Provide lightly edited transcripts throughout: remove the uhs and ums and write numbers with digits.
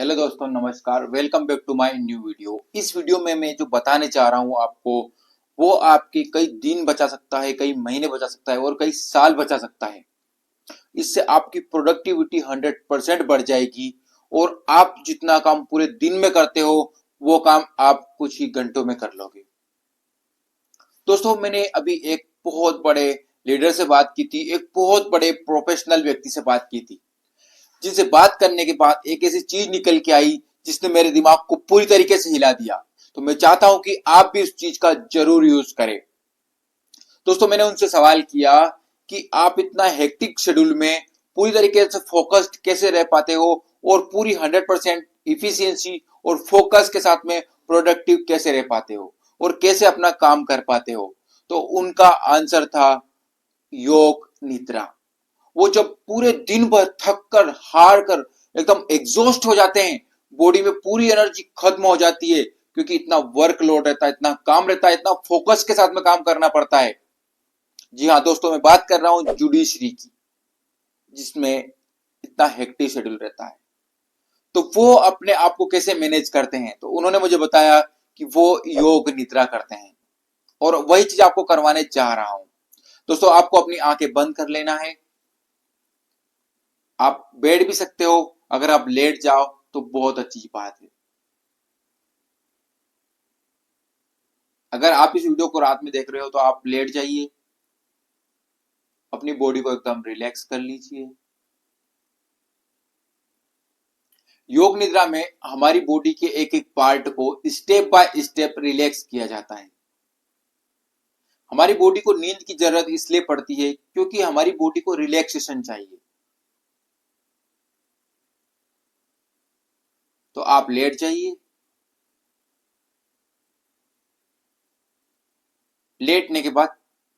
Hello दोस्तों, नमस्कार। Welcome back to my new video. इस वीडियो में मैं जो बताने चाह रहा हूँ आपको, वो आपके कई दिन बचा सकता है, कई महीने बचा सकता है और कई साल बचा सकता है। इससे आपकी प्रोडक्टिविटी 100% बढ़ जाएगी और आप जितना काम पूरे दिन में करते हो वो काम आप कुछ ही घंटों में कर लोगे। दोस्तों, मैंने अभी एक बहुत बड़े लीडर से बात की थी, एक बहुत बड़े प्रोफेशनल व्यक्ति से बात की थी, जिनसे बात करने के बाद एक ऐसी चीज निकल के आई जिसने मेरे दिमाग को पूरी तरीके से हिला दिया। तो मैं चाहता हूं कि आप भी उस चीज का जरूर यूज करें। दोस्तों, मैंने उनसे सवाल किया कि आप इतना हेक्टिक शेड्यूल में पूरी तरीके से फोकस्ड कैसे रह पाते हो और पूरी 100% इफिशियंसी और फोकस के साथ में प्रोडक्टिव कैसे रह पाते हो और कैसे अपना काम कर पाते हो। तो उनका आंसर था योग निद्रा। वो जब पूरे दिन भर थक कर हार कर एकदम एग्जॉस्ट हो जाते हैं, बॉडी में पूरी एनर्जी खत्म हो जाती है, क्योंकि इतना वर्कलोड रहता है, इतना काम रहता है, इतना फोकस के साथ में काम करना पड़ता है। जी हाँ दोस्तों, मैं बात कर रहा हूं जुडिशरी की, जिसमें इतना हेक्टिक शेड्यूल रहता है। तो वो अपने आप को कैसे मैनेज करते हैं, तो उन्होंने मुझे बताया कि वो योग निद्रा करते हैं और वही चीज आपको करवाने चाह रहा हूं। दोस्तों, आपको अपनी आंखें बंद कर लेना है। आप बैठ भी सकते हो, अगर आप लेट जाओ तो बहुत अच्छी बात है। अगर आप इस वीडियो को रात में देख रहे हो तो आप लेट जाइए, अपनी बॉडी को एकदम रिलैक्स कर लीजिए। योग निद्रा में हमारी बॉडी के एक एक पार्ट को स्टेप बाय स्टेप रिलैक्स किया जाता है। हमारी बॉडी को नींद की जरूरत इसलिए पड़ती है क्योंकि हमारी बॉडी को रिलैक्सेशन चाहिए। तो आप लेट जाइए। लेटने के बाद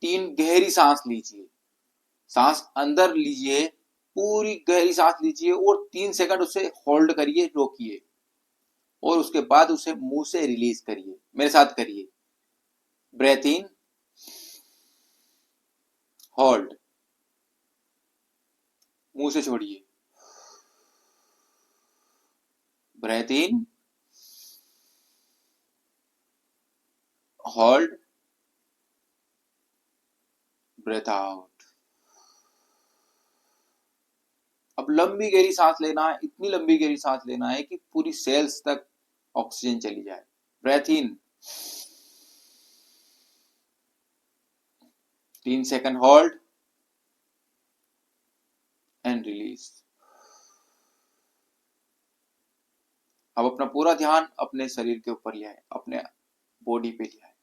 3 गहरी सांस लीजिए। सांस अंदर लीजिए, पूरी गहरी सांस लीजिए और 3 सेकंड उसे होल्ड करिए, रोकिए और उसके बाद उसे मुंह से रिलीज करिए। मेरे साथ करिए। ब्रेथ इन, होल्ड, मुंह से छोड़िए। Breath in, hold, breath out. अब लंबी गहरी सांस लेना है, इतनी लंबी गहरी सांस लेना है कि पूरी सेल्स तक ऑक्सीजन चली जाए। Breathe in, 3 second hold and release. अब अपना पूरा ध्यान अपने शरीर के ऊपर लिया है, अपने बॉडी पे लिया है।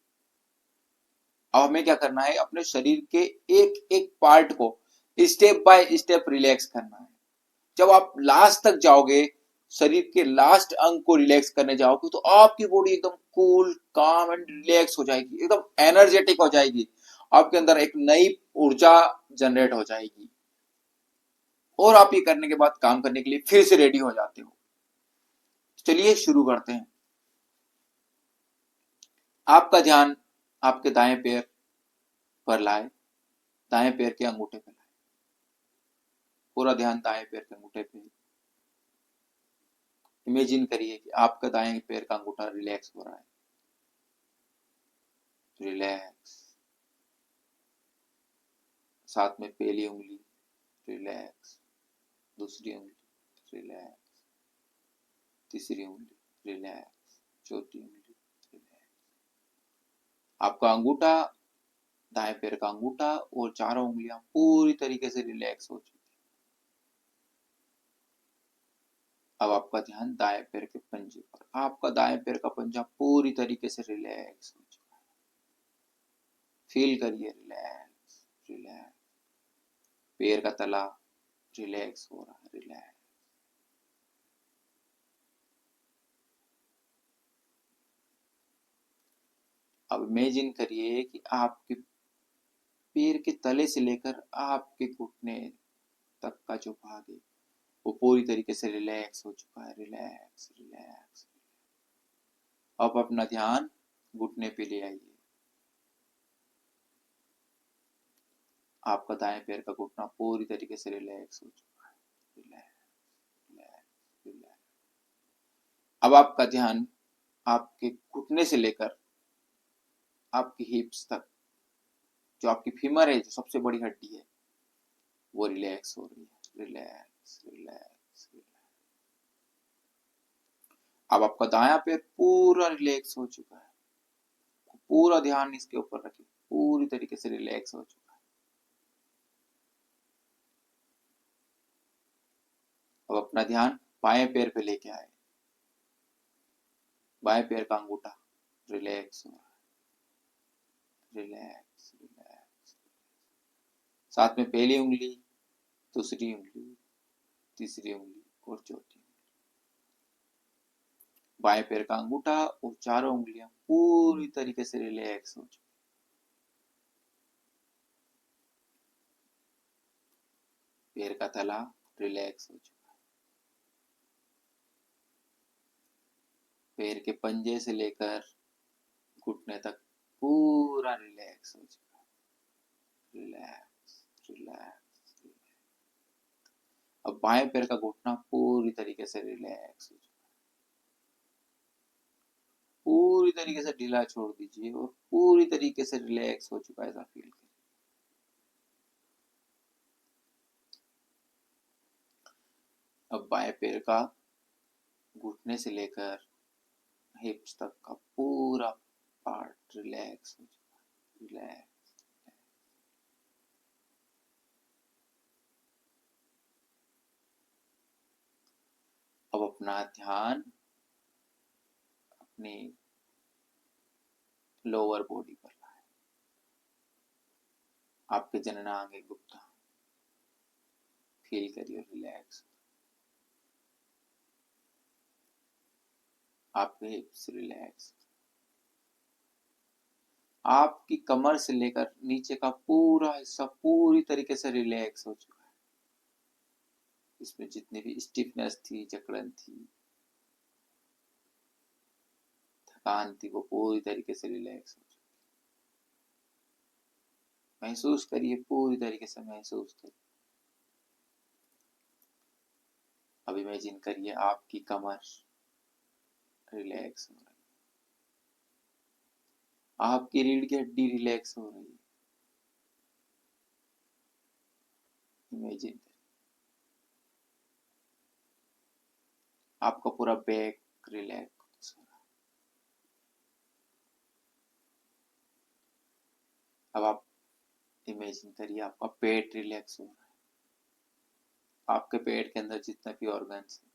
अब हमें क्या करना है, अपने शरीर के एक एक पार्ट को स्टेप बाय स्टेप रिलैक्स करना है। जब आप लास्ट तक जाओगे, शरीर के लास्ट अंग को रिलैक्स करने जाओगे, तो आपकी बॉडी एकदम कूल, काम एंड रिलैक्स हो जाएगी, एकदम एनर्जेटिक हो जाएगी। आपके अंदर एक नई ऊर्जा जनरेट हो जाएगी और आप ये करने के बाद काम करने के लिए फिर से रेडी हो जाते हो। चलिए शुरू करते हैं। आपका ध्यान आपके दाएं पैर पर लाए, दाएं पैर के अंगूठे पर लाए। पूरा ध्यान दाएं पैर के अंगूठे पे। इमेजिन करिए कि आपका दाएं पैर का अंगूठा रिलैक्स हो रहा है। रिलैक्स। साथ में पहली उंगली रिलैक्स, दूसरी उंगली रिलैक्स, तीसरी उंगली रिलैक्स, चौथी उंगली रिलैक्स। आपका अंगूठा, दाएं पैर का अंगूठा और चारों उंगलियां पूरी तरीके से रिलैक्स हो चुकी। अब आपका ध्यान दाएं पैर के पंजे पर। आपका दाएं पैर का पंजा पूरी तरीके से रिलैक्स हो चुका है। फील करिए, रिलैक्स रिलैक्स। पैर का तला रिलैक्स हो रहा है, रिलैक्स। अब इमेजिन करिए कि आपके पैर के तले से लेकर आपके घुटने तक का जो भाग है वो पूरी तरीके से रिलैक्स हो चुका है। Relax relax. अब अपना ध्यान घुटने पे ले आइए। आपका दाएं पैर का घुटना पूरी तरीके से रिलैक्स हो चुका है। Relax relax relax. अब आपका ध्यान आपके घुटने से लेकर आपकी हिप्स तक, जो आपकी फीमर है, जो सबसे बड़ी हड्डी है, वो रिलैक्स हो रही है। Relax relax relax. अब आपका दायां पैर पूरा रिलैक्स हो चुका है। पूरा ध्यान इसके ऊपर रखिए, पूरी तरीके से रिलैक्स हो चुका है। अब अपना ध्यान बाएं पैर पे लेके आए। बाएं पैर का अंगूठा रिलैक्स हो रहा है। Relax relax. साथ में पहली उंगली, दूसरी उंगली, तीसरी उंगली और चौथी उंगली। बाएं पैर का अंगूठा और चारों उंगलियां पूरी तरीके से रिलैक्स हो चुकी। पैर का तला रिलैक्स हो चुका है। पैर के पंजे से लेकर घुटने तक पूरा रिलैक्स हो चुका है। Relax relax relax. अब बाएं पैर का घुटना पूरी तरीके से रिलैक्स हो चुका है। पूरी तरीके से ढीला छोड़ दीजिए और पूरी तरीके से रिलैक्स हो चुका है, ऐसा फील करिए। अब बाएं पैर का घुटने से लेकर हिप्स तक का पूरा पार्ट रिलैक्स हो चुका है। रिलैक्स। अब अपना ध्यान अपनी लोअर बॉडी पर लाए। आपके जननांग गुप्ता फील करिए, रिलैक्स। आपके हिप्स रिलैक्स। आपकी कमर से लेकर नीचे का पूरा हिस्सा पूरी तरीके से रिलैक्स हो चुका है। इसमें जितनी भी स्टिफनेस थी, जकड़न थी, थकान थी, वो पूरी तरीके से रिलैक्स हो चुकी है। महसूस करिए, पूरी तरीके से महसूस करिए। अब इमेजिन करिए आपकी कमर रिलैक्स हो रही है। आपकी रीढ़ की हड्डी रिलैक्स हो रही है। इमेजिन करिए आपका पूरा बैक रिलैक्स हो रहा है। अब आप इमेजिन करिए आपका पेट रिलैक्स हो रहा है। आपके पेट के अंदर जितने भी ऑर्गन्स हैं,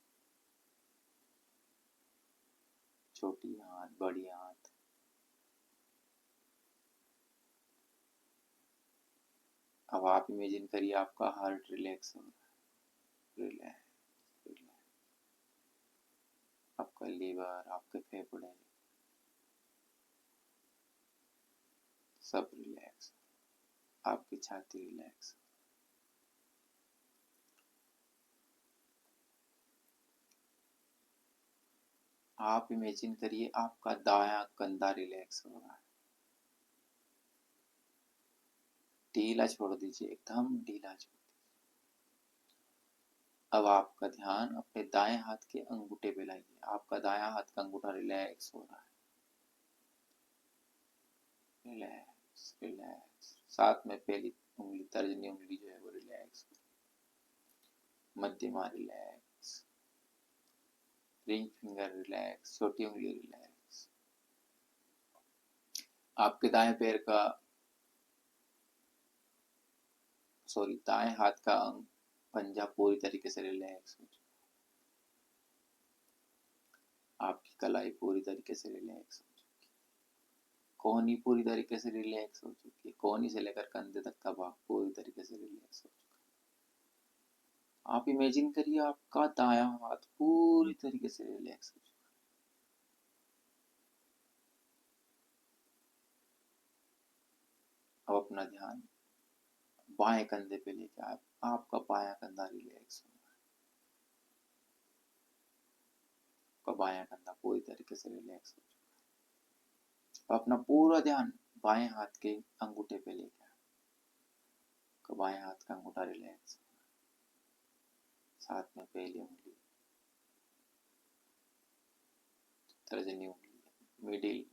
छोटी आंत, बड़ी आंत, अब आप इमेजिन करिए आपका हार्ट रिलैक्स हो रहा है। Relax relax. आपका लीवर, आपके फेफड़े सब रिलैक्स। आपकी छाती रिलैक्स। आप इमेजिन करिए आपका दायां कंधा रिलैक्स हो रहा है। ढीला छोड़ दीजिए, एकदम ढीला छोड़ दीजिए। अब आपका ध्यान अपने दाएं हाथ के अंगूठे पे लाइए। आपका दायां हाथ का अंगूठा रिलैक्स हो रहा है। Relax relax. साथ में पहली उंगली, तर्जनी उंगली जो है वो रिलैक्स। मध्यमा रिलैक्स। Ring finger relax. छोटी उंगली रिलैक्स। आपके दाएं पैर का दाएं हाथ का पंजा पूरी तरीके से रिलैक्स हो चुका है। आपकी कलाई पूरी तरीके से रिलैक्स हो चुकी है। कोहनी पूरी तरीके से रिलैक्स हो चुकी है। कोहनी से लेकर कंधे तक का भाग पूरी तरीके से रिलैक्स हो चुका है। आप इमेजिन करिए आपका दायां हाथ पूरी तरीके से रिलैक्स हो चुका है। अब अपना ध्यान बाएं कंधे पे लेके आए। आपका बायां कंधा रिलैक्स हो रहा है। आपका बायां कंधा पूरी तरीके से रिलैक्स हो चुका है। अब अपना पूरा ध्यान बाएं हाथ के अंगूठे पे लेके आए। आपका बाएं हाथ का अंगूठा रिलैक्स हो रहा है। साथ में पहली उंगली, तर्जनी उंगली, मिडिल,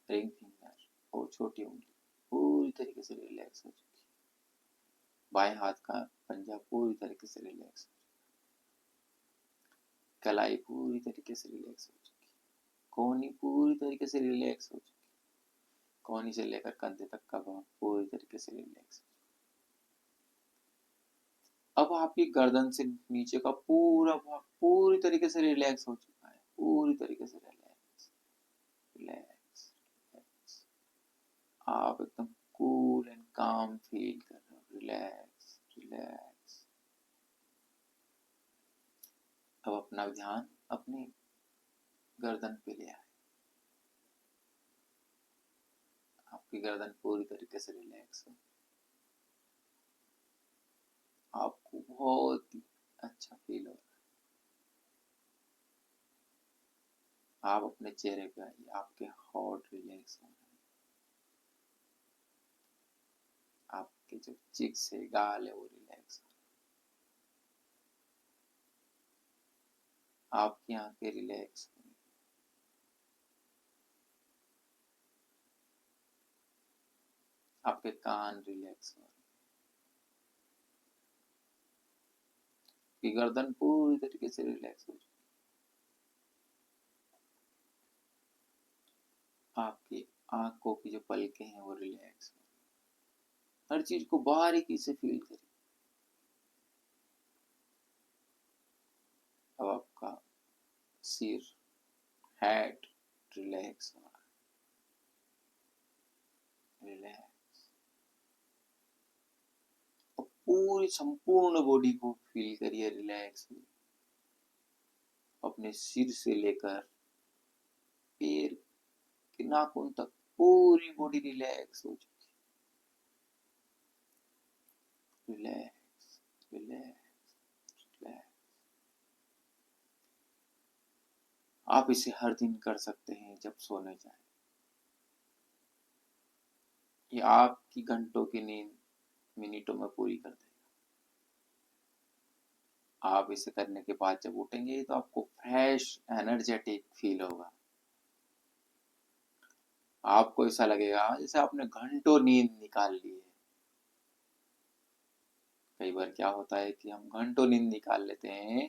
रिंग फिंगर और छोटी उंगली पूरी तरीके से रिलैक्स हो चुकी है। बाएं हाथ का पंजा पूरी तरीके से रिलैक्स हो चुका है। कलाई पूरी तरीके से रिलैक्स हो चुकी है। कोहनी पूरी तरीके से रिलैक्स हो चुकी है। कोहनी से लेकर कंधे तक का भाग पूरी तरीके से रिलैक्स हो चुका है। अब आपकी गर्दन से नीचे का पूरा भाग पूरी तरीके से रिलैक्स हो चुका है। पूरी तरीके से रिलैक्स रिलैक्स रिलैक्स। आप एकदम कूल एंड काम फील कर रहे हो। Relax relax. अब अपना ध्यान अपनी गर्दन पे ले आए। आपकी गर्दन पूरी तरीके से रिलैक्स है। आपको बहुत ही अच्छा फील हो रहा है। आप अपने चेहरे पे आइए। आपके होंठ रिलैक्स हो रहे हैं। आपके जो चिक्स है, गाल है, वो रिलैक्स हो रहे हैं। आपकी आंखें रिलैक्स हो रही हैं। आपके कान रिलैक्स हो रहे हैं। आपकी गर्दन पूरी तरीके से रिलैक्स हो चुकी है। आपकी आंखों की जो पलकें हैं वो रिलैक्स हो रही हैं। हर चीज को बारीकी से फील करिए। अब आपका सिर, हेड रिलैक्स हो रहा है। रिलैक्स। और पूरी संपूर्ण बॉडी को फील करिए रिलैक्स। अपने सिर से लेकर पैर के नाखून तक पूरी बॉडी रिलैक्स हो चुकी है। Relax relax relax. आप इसे हर दिन कर सकते हैं जब सोने जाए। ये आपकी घंटों की नींद मिनटों में पूरी कर देगा। आप इसे करने के बाद जब उठेंगे तो आपको फ्रेश एनर्जेटिक फील होगा। आपको ऐसा लगेगा जैसे आपने घंटों नींद निकाल ली है। कई बार क्या होता है कि हम घंटों नींद निकाल लेते हैं,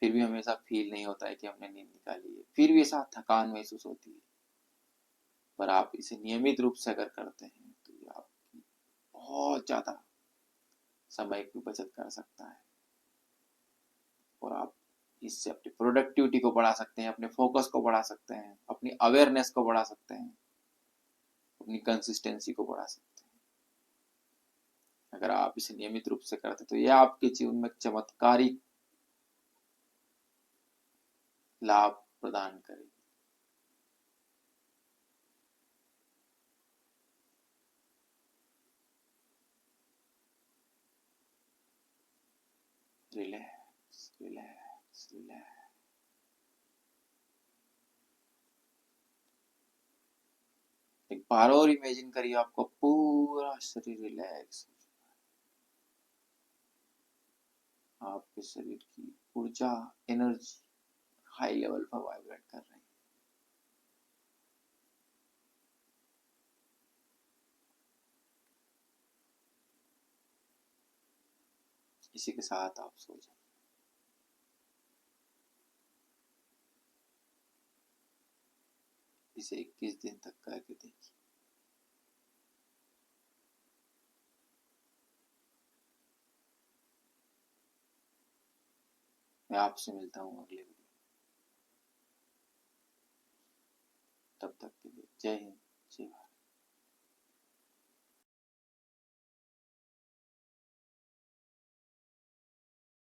फिर भी हमें ऐसा फील नहीं होता है कि हमने नींद निकाली है। फिर भी ऐसा थकान महसूस होती है। पर आप इसे नियमित रूप से अगर करते हैं तो ये आपकी बहुत ज्यादा समय की बचत कर सकता है। और आप इससे अपनी प्रोडक्टिविटी को बढ़ा सकते हैं, अपने फोकस को बढ़ा सकते हैं, अपनी अवेयरनेस को बढ़ा सकते हैं, अपनी कंसिस्टेंसी को बढ़ा सकते हैं। अगर आप इसे नियमित रूप से करते तो यह आपके जीवन में चमत्कारिक लाभ प्रदान करेगी। Relax relax relax. एक बार और इमेजिन करिए आपका पूरा शरीर रिलैक्स। आपके शरीर की ऊर्जा, एनर्जी हाई लेवल पर वाइब्रेट कर रही है। इसी के साथ आप सो जाए। इसे 21 दिन तक करके देखिए। मैं आपसे मिलता हूँ अगले वीडियो। तब तक के लिए जय हिंद।